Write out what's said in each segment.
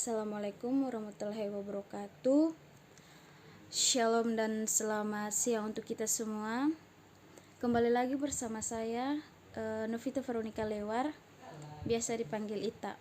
Assalamualaikum warahmatullahi wabarakatuh. Shalom dan selamat siang untuk kita semua. Kembali lagi bersama saya Novita Veronica Lewar, biasa dipanggil Ita.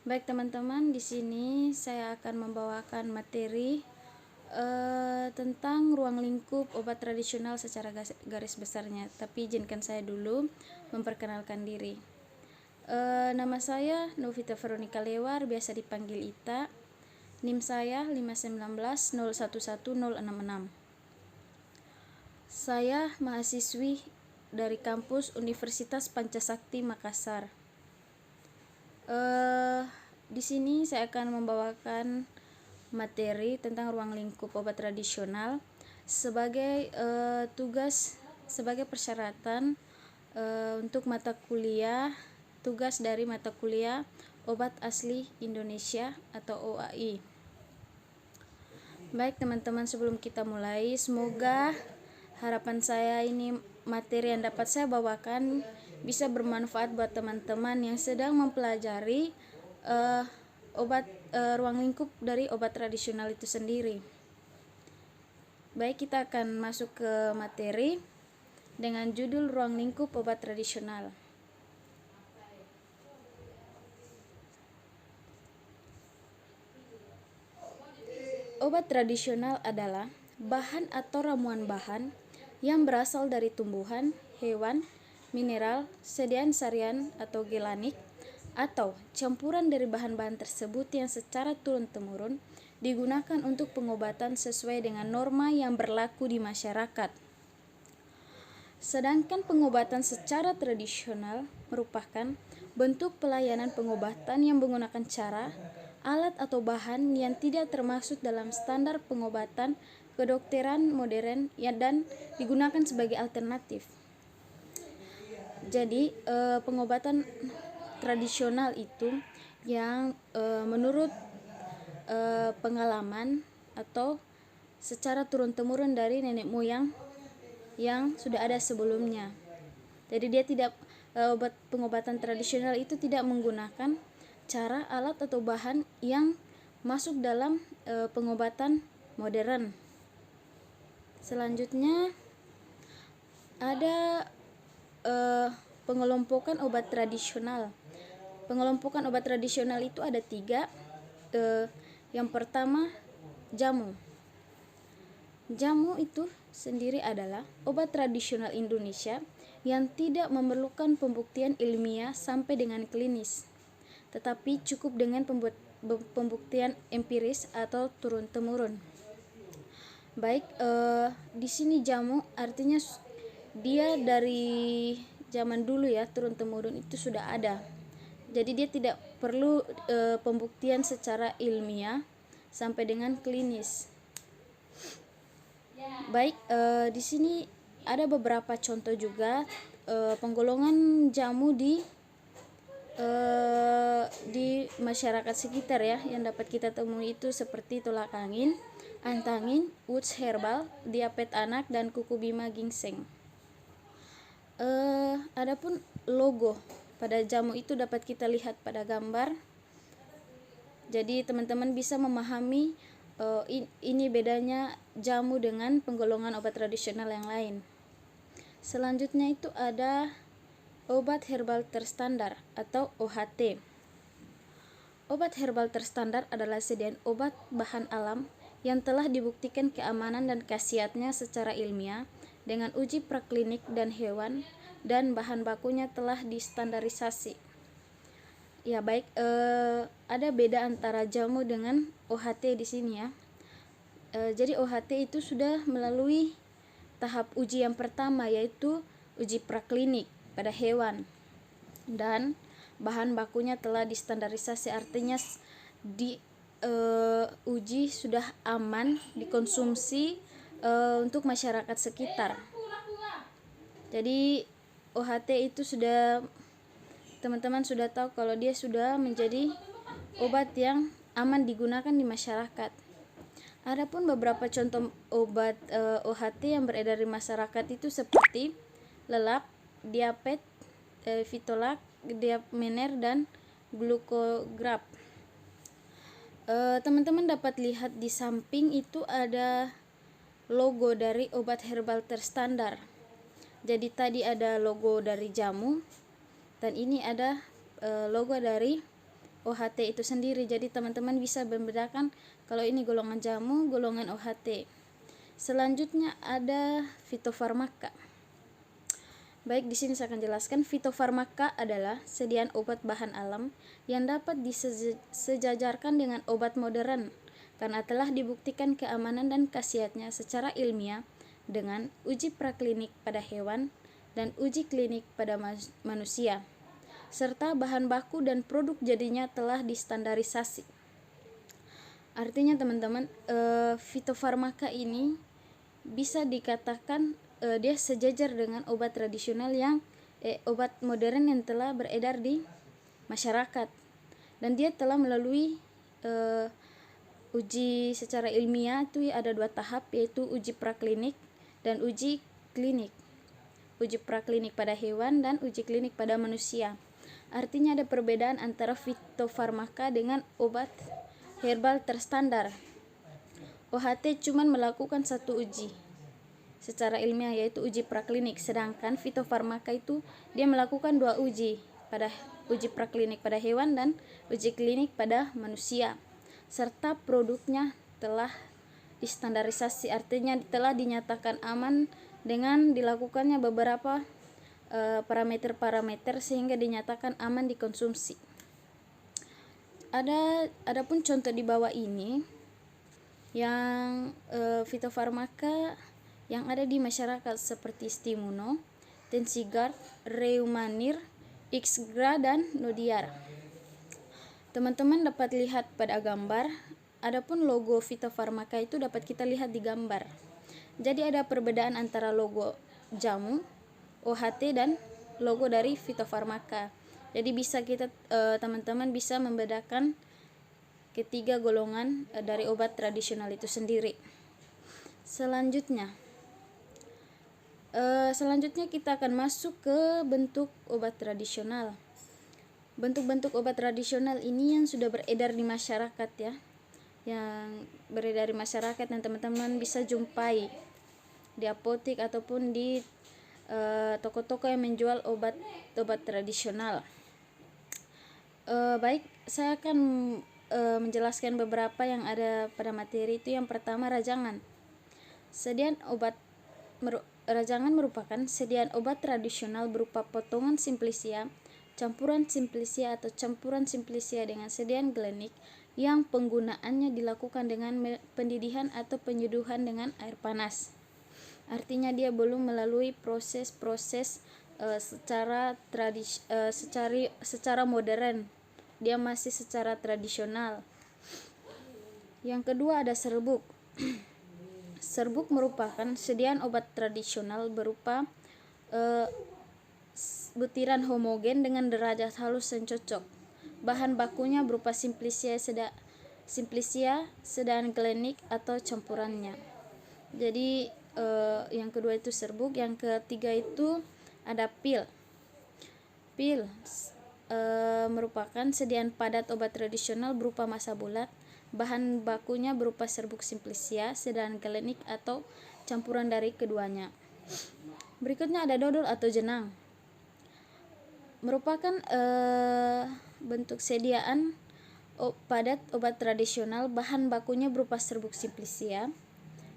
Baik teman-teman, di sini saya akan membawakan materi tentang ruang lingkup obat tradisional secara garis besarnya. Tapi izinkan saya dulu memperkenalkan diri. Nama saya Novita Veronica Lewar, biasa dipanggil Ita. NIM saya 519011066. Saya mahasiswi dari kampus Universitas Pancasakti Makassar. Di sini saya akan membawakan materi tentang ruang lingkup obat tradisional sebagai tugas sebagai persyaratan untuk mata kuliah, tugas dari mata kuliah Obat Asli Indonesia atau OAI. Baik teman-teman, sebelum kita mulai, semoga harapan saya ini materi yang dapat saya bawakan bisa bermanfaat buat teman-teman yang sedang mempelajari ruang lingkup dari obat tradisional itu sendiri. Baik, kita akan masuk ke materi dengan judul ruang lingkup obat tradisional. Obat tradisional adalah bahan atau ramuan bahan yang berasal dari tumbuhan, hewan, mineral, sediaan sarian atau gelanik, atau campuran dari bahan-bahan tersebut yang secara turun-temurun digunakan untuk pengobatan sesuai dengan norma yang berlaku di masyarakat. Sedangkan pengobatan secara tradisional merupakan bentuk pelayanan pengobatan yang menggunakan cara, alat atau bahan yang tidak termasuk dalam standar pengobatan kedokteran modern dan digunakan sebagai alternatif. Jadi pengobatan tradisional itu yang menurut pengalaman atau secara turun-temurun dari nenek moyang yang sudah ada sebelumnya. Jadi dia tidak pengobatan tradisional itu tidak menggunakan cara, alat atau bahan yang masuk dalam pengobatan modern. Selanjutnya ada pengelompokan obat tradisional. Pengelompokan obat tradisional itu ada 3. Yang pertama, jamu. Jamu itu sendiri adalah obat tradisional Indonesia yang tidak memerlukan pembuktian ilmiah sampai dengan klinis, tetapi cukup dengan pembuktian empiris atau turun-temurun. Baik, di sini jamu artinya dia dari zaman dulu ya, turun-temurun itu sudah ada. Jadi dia tidak perlu pembuktian secara ilmiah sampai dengan klinis. Baik, di sini ada beberapa contoh juga penggolongan jamu di masyarakat sekitar ya, yang dapat kita temui itu seperti tolak angin, antangin, woods herbal, diapet anak, dan kuku bima ginseng. Adapun logo pada jamu itu dapat kita lihat pada gambar. Jadi teman-teman bisa memahami ini bedanya jamu dengan penggolongan obat tradisional yang lain. Selanjutnya itu ada obat herbal terstandar atau OHT. Obat herbal terstandar adalah sediaan obat bahan alam yang telah dibuktikan keamanan dan khasiatnya secara ilmiah dengan uji praklinik dan hewan, dan bahan bakunya telah distandarisasi. Ya baik, ada beda antara jamu dengan OHT di sini ya. Jadi OHT itu sudah melalui tahap uji yang pertama, yaitu uji praklinik pada hewan, dan bahan bakunya telah distandarisasi, artinya uji sudah aman dikonsumsi untuk masyarakat sekitar. Jadi OHT itu sudah, teman-teman sudah tahu kalau dia sudah menjadi obat yang aman digunakan di masyarakat. Adapun beberapa contoh obat OHT yang beredar di masyarakat itu seperti lelap, diapet, Vitolak, Diapmener, dan glukograf. Teman-teman dapat lihat di samping itu ada logo dari obat herbal terstandar. Jadi tadi ada logo dari jamu dan ini ada logo dari OHT itu sendiri. Jadi teman-teman bisa membedakan kalau ini golongan jamu, golongan OHT. Selanjutnya ada fitofarmaka. Baik, di sini saya akan jelaskan. Fitofarmaka adalah sediaan obat bahan alam yang dapat disejajarkan dengan obat modern karena telah dibuktikan keamanan dan khasiatnya secara ilmiah dengan uji praklinik pada hewan dan uji klinik pada manusia, serta bahan baku dan produk jadinya telah distandarisasi. Artinya teman-teman, fitofarmaka ini bisa dikatakan dia sejajar dengan obat tradisional yang obat modern yang telah beredar di masyarakat, dan dia telah melalui uji secara ilmiah. Itu ada 2 tahap, yaitu uji praklinik dan uji klinik. Uji praklinik pada hewan dan uji klinik pada manusia. Artinya ada perbedaan antara fitofarmaka dengan obat herbal terstandar. OHT cuma melakukan 1 uji secara ilmiah, yaitu uji praklinik, sedangkan fitofarmaka itu dia melakukan 2 uji, pada uji praklinik pada hewan dan uji klinik pada manusia, serta produknya telah distandarisasi, artinya telah dinyatakan aman dengan dilakukannya beberapa parameter-parameter sehingga dinyatakan aman dikonsumsi. Adapun contoh di bawah ini yang fitofarmaka yang ada di masyarakat seperti Stimuno, Tensigard, Reumanir, Ixgra, dan Nodiar. Teman-teman dapat lihat pada gambar. Adapun logo fitofarmaka itu dapat kita lihat di gambar. Jadi ada perbedaan antara logo jamu, OHT, dan logo dari fitofarmaka. Jadi bisa kita teman-teman bisa membedakan ketiga golongan dari obat tradisional itu sendiri. Selanjutnya kita akan masuk ke bentuk obat tradisional. Bentuk-bentuk obat tradisional ini yang sudah beredar di masyarakat ya, yang beredar di masyarakat dan teman-teman bisa jumpai di apotek ataupun di toko-toko yang menjual obat tradisional. Baik, saya akan menjelaskan beberapa yang ada pada materi itu. Yang pertama, rajangan. Rajangan merupakan sediaan obat tradisional berupa potongan simplicia, campuran simplicia atau campuran simplicia dengan sediaan glenik yang penggunaannya dilakukan dengan pendidihan atau penyeduhan dengan air panas. Artinya dia belum melalui proses-proses secara modern. Dia masih secara tradisional. Yang kedua ada serbuk. Serbuk merupakan sediaan obat tradisional berupa butiran homogen dengan derajat halus dan cocok. Bahan bakunya berupa simplicia, sedang glenik atau campurannya. Jadi yang kedua itu serbuk. Yang ketiga itu ada pil. Pil merupakan sediaan padat obat tradisional berupa massa bulat. Bahan bakunya berupa serbuk simplicia, sedang glenik atau campuran dari keduanya. Berikutnya ada dodol atau jenang. Merupakan bentuk sediaan padat obat tradisional. Bahan bakunya berupa serbuk simplicia,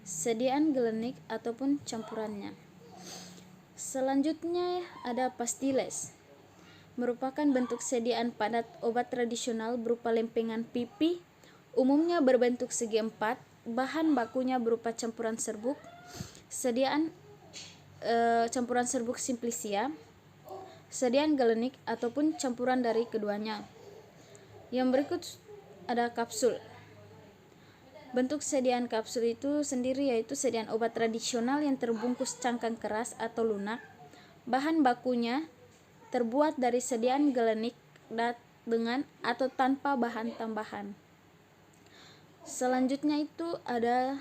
sediaan glenik ataupun campurannya. Selanjutnya ada pastiles. Merupakan bentuk sediaan padat obat tradisional berupa lempengan pipi, umumnya berbentuk segi 4. Bahan bakunya berupa campuran serbuk, sediaan campuran serbuk simplicia, sediaan glenik ataupun campuran dari keduanya. Yang berikut ada kapsul. Bentuk sediaan kapsul itu sendiri yaitu sediaan obat tradisional yang terbungkus cangkang keras atau lunak. Bahan bakunya terbuat dari sediaan glenik dengan atau tanpa bahan tambahan. Selanjutnya itu ada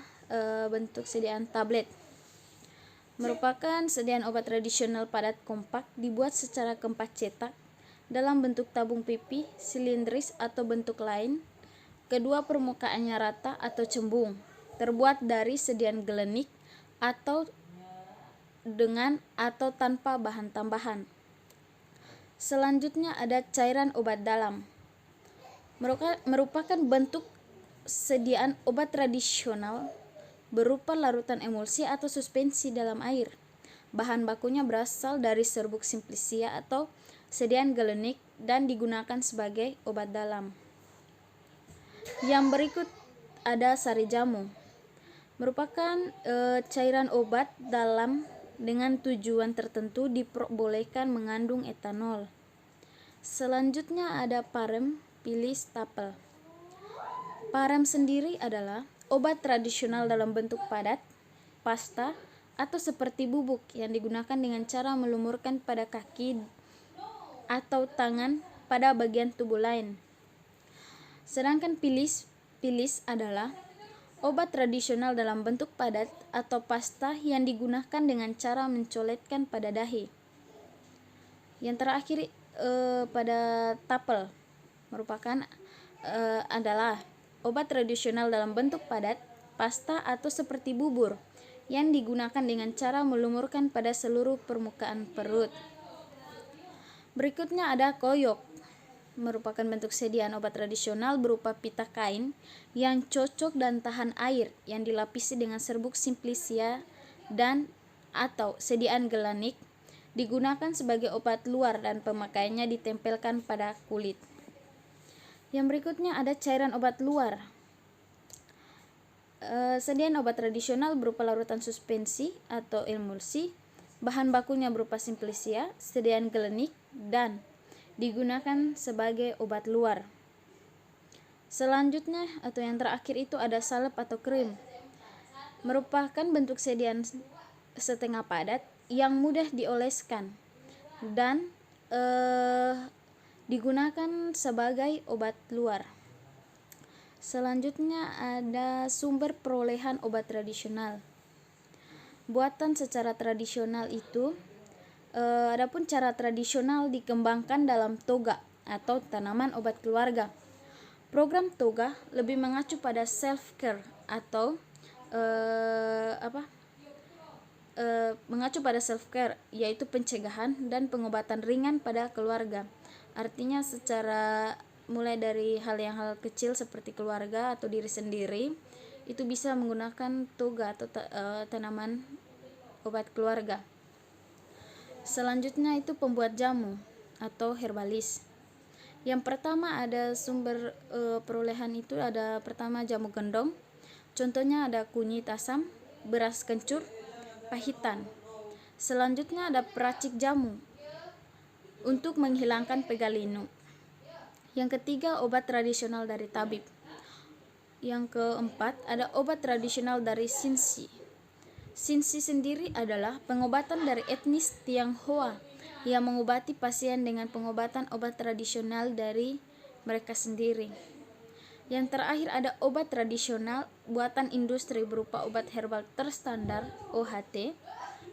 bentuk sediaan tablet. Merupakan sediaan obat tradisional padat kompak dibuat secara keempat cetak dalam bentuk tabung pipi, silindris atau bentuk lain. Kedua permukaannya rata atau cembung, terbuat dari sedian gelenik atau dengan atau tanpa bahan tambahan. Selanjutnya ada cairan obat dalam. Merupakan bentuk sediaan obat tradisional berupa larutan emulsi atau suspensi dalam air. Bahan bakunya berasal dari serbuk simplicia atau sediaan gelenik dan digunakan sebagai obat dalam. Yang berikut ada sari jamu. Merupakan cairan obat dalam dengan tujuan tertentu diperbolehkan mengandung etanol. Selanjutnya ada parem, pilis, tapel. Parem sendiri adalah obat tradisional dalam bentuk padat, pasta, atau seperti bubuk yang digunakan dengan cara melumurkan pada kaki atau tangan pada bagian tubuh lain. Sedangkan pilis adalah obat tradisional dalam bentuk padat atau pasta yang digunakan dengan cara mencoletkan pada dahi. Yang terakhir pada tapel merupakan adalah obat tradisional dalam bentuk padat, pasta atau seperti bubur yang digunakan dengan cara melumurkan pada seluruh permukaan perut. Berikutnya ada koyok. Merupakan bentuk sediaan obat tradisional berupa pita kain yang cocok dan tahan air yang dilapisi dengan serbuk simplicia dan atau sediaan gelenik, digunakan sebagai obat luar dan pemakaiannya ditempelkan pada kulit. Yang berikutnya ada cairan obat luar. Sediaan obat tradisional berupa larutan suspensi atau emulsi, bahan bakunya berupa simplicia, sediaan gelenik, dan digunakan sebagai obat luar. Selanjutnya atau yang terakhir itu ada salep atau krim. Merupakan bentuk sediaan setengah padat yang mudah dioleskan dan digunakan sebagai obat luar. Selanjutnya ada sumber perolehan obat tradisional. Buatan secara tradisional itu adapun cara tradisional dikembangkan dalam toga atau tanaman obat keluarga. Program toga lebih mengacu pada self-care atau mengacu pada self-care, yaitu pencegahan dan pengobatan ringan pada keluarga. Artinya secara mulai dari hal kecil seperti keluarga atau diri sendiri, itu bisa menggunakan toga atau tanaman obat keluarga. Selanjutnya itu pembuat jamu atau herbalis. Yang pertama ada sumber perolehan itu ada pertama jamu gendong. Contohnya ada kunyit asam, beras kencur, pahitan. Selanjutnya ada peracik jamu untuk menghilangkan pegalinu. Yang ketiga obat tradisional dari tabib. Yang keempat ada obat tradisional dari Sinsi. Sinsi sendiri adalah pengobatan dari etnis Tionghoa yang mengobati pasien dengan pengobatan obat tradisional dari mereka sendiri. Yang terakhir ada obat tradisional buatan industri berupa obat herbal terstandar OHT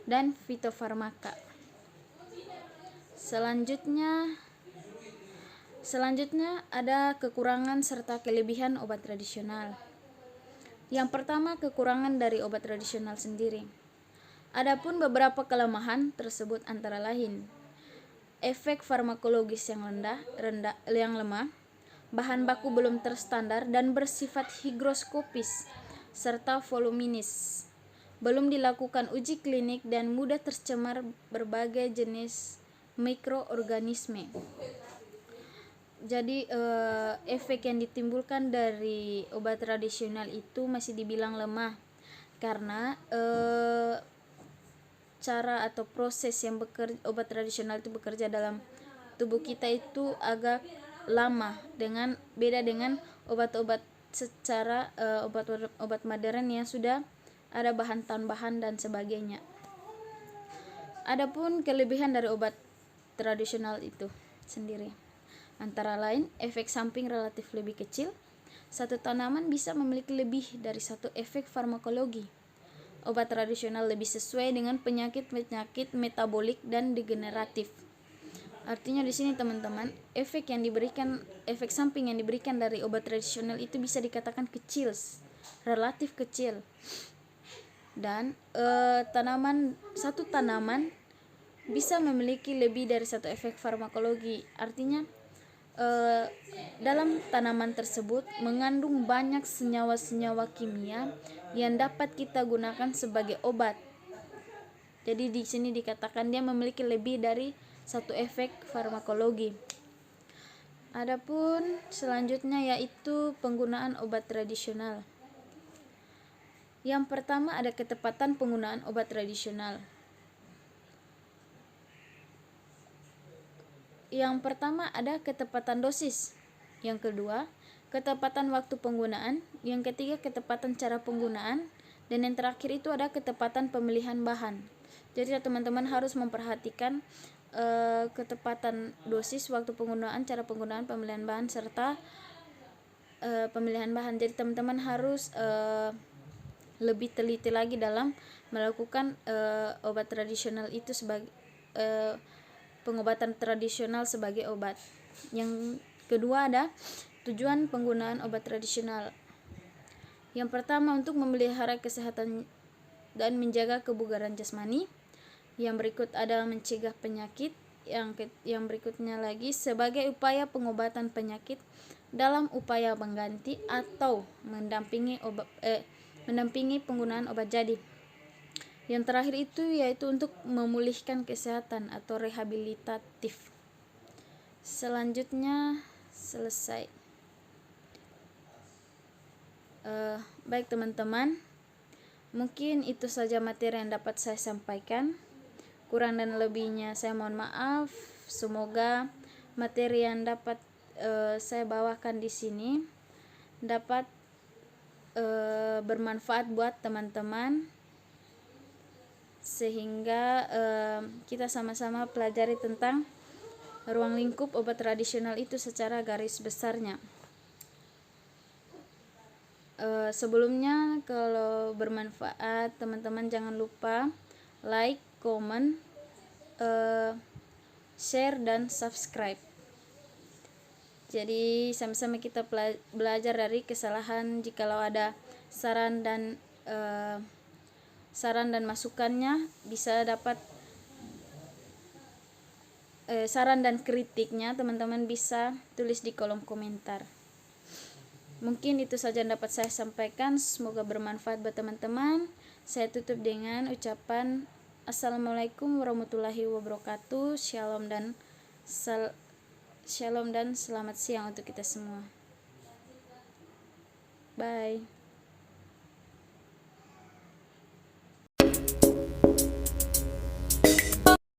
dan fitofarmaka. Selanjutnya ada kekurangan serta kelebihan obat tradisional. Yang pertama, kekurangan dari obat tradisional sendiri. Adapun beberapa kelemahan tersebut antara lain efek farmakologis yang lemah, bahan baku belum terstandar dan bersifat higroskopis serta voluminis, belum dilakukan uji klinik dan mudah tercemar berbagai jenis mikroorganisme. Jadi efek yang ditimbulkan dari obat tradisional itu masih dibilang lemah karena cara atau proses yang obat tradisional itu bekerja dalam tubuh kita itu agak lama beda dengan obat-obat secara obat modern yang sudah ada bahan tambahan dan sebagainya. Adapun kelebihan dari obat tradisional itu sendiri antara lain efek samping relatif lebih kecil. Satu tanaman bisa memiliki lebih dari satu efek farmakologi. Obat tradisional lebih sesuai dengan penyakit-penyakit metabolik dan degeneratif. Artinya di sini teman-teman, efek samping yang diberikan dari obat tradisional itu bisa dikatakan kecil, relatif kecil. Dan satu tanaman bisa memiliki lebih dari satu efek farmakologi. Artinya dalam tanaman tersebut mengandung banyak senyawa-senyawa kimia yang dapat kita gunakan sebagai obat. Jadi di sini dikatakan dia memiliki lebih dari satu efek farmakologi. Adapun selanjutnya yaitu penggunaan obat tradisional. Yang pertama ada ketepatan penggunaan obat tradisional. Yang pertama ada ketepatan dosis. Yang kedua, ketepatan waktu penggunaan. Yang ketiga, ketepatan cara penggunaan. Dan yang terakhir itu ada ketepatan pemilihan bahan. Jadi teman-teman harus memperhatikan ketepatan dosis, waktu penggunaan, cara penggunaan, pemilihan bahan, serta pemilihan bahan. Jadi teman-teman harus lebih teliti lagi dalam melakukan obat tradisional itu sebagai pengobatan tradisional sebagai obat. Yang kedua ada tujuan penggunaan obat tradisional. Yang pertama untuk memelihara kesehatan dan menjaga kebugaran jasmani. Yang berikut ada mencegah penyakit. Yang berikutnya lagi sebagai upaya pengobatan penyakit dalam upaya mengganti atau mendampingi penggunaan obat jadi. Yang terakhir itu yaitu untuk memulihkan kesehatan atau rehabilitatif. Selanjutnya selesai. Baik teman-teman, mungkin itu saja materi yang dapat saya sampaikan. Kurang dan lebihnya saya mohon maaf. Semoga materi yang dapat saya bawakan di sini dapat bermanfaat buat teman-teman, sehingga kita sama-sama pelajari tentang ruang lingkup obat tradisional itu secara garis besarnya. Sebelumnya kalau bermanfaat, teman-teman jangan lupa like, comment, share dan subscribe. Jadi sama-sama kita belajar dari kesalahan. Jikalau ada saran dan masukannya, bisa dapat saran dan kritiknya teman-teman bisa tulis di kolom komentar. Mungkin itu saja yang dapat saya sampaikan. Semoga bermanfaat buat teman-teman. Saya tutup dengan ucapan Assalamualaikum warahmatullahi wabarakatuh. Shalom dan selamat siang untuk kita semua. Bye.